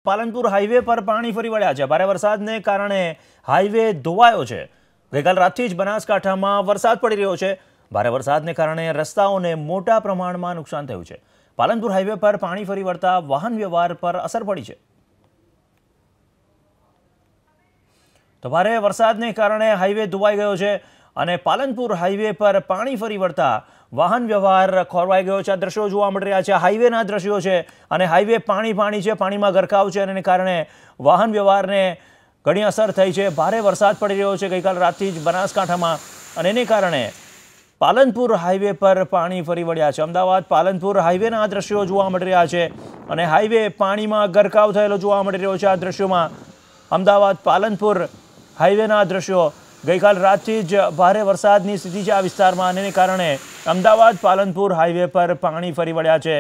Palanpur highway પર પાણી ફરી વળ્યા છે। ભારે વરસાદને કારણે હાઈવે ધોવાયો છે। ગઈકાલ રાતથી જ બનાસકાંઠામાં વરસાદ પડી રહ્યો છે। ભારે વરસાદને કારણે રસ્તાઓને મોટા પ્રમાણમાં નુકસાન થયું છે। પાલનપુર હાઈવે પર પાણી ફરી વળતા વાહન વ્યવહાર પર અસર પડી છે। તો ભારે વરસાદને કારણે હાઈવે ધોવાઈ ગયો છે અને પાલનપુર હાઈવે પર પાણી ફરી વળતા વાહન વ્યવહાર ખોરવાઈ ગયો છે। આ દ્રશ્યો જોવા મળી રહ્યા છે, હાઈવેના દ્રશ્યો છે અને હાઈવે પાણી છે, પાણીમાં ગરકાવ છે અને એને કારણે વાહન વ્યવહારને ઘણી અસર થઈ છે। ભારે વરસાદ પડી રહ્યો છે ગઈકાલ રાતથી જ બનાસકાંઠામાં અને એને કારણે પાલનપુર હાઈવે પર પાણી ફરી વળ્યા છે। અમદાવાદ પાલનપુર હાઈવેના આ દ્રશ્યો જોવા મળી રહ્યા છે અને હાઈવે પાણીમાં ગરકાવ થયેલો જોવા મળી રહ્યો છે। આ દ્રશ્યોમાં અમદાવાદ પાલનપુર હાઈવેના આ દ્રશ્યો ગઈકાલ રાતથી જ ભારે વરસાદની સ્થિતિ છે આ વિસ્તારમાં અને એને કારણે અમદાવાદ પાલનપુર હાઈવે પર પાણી ફરી વળ્યા છે।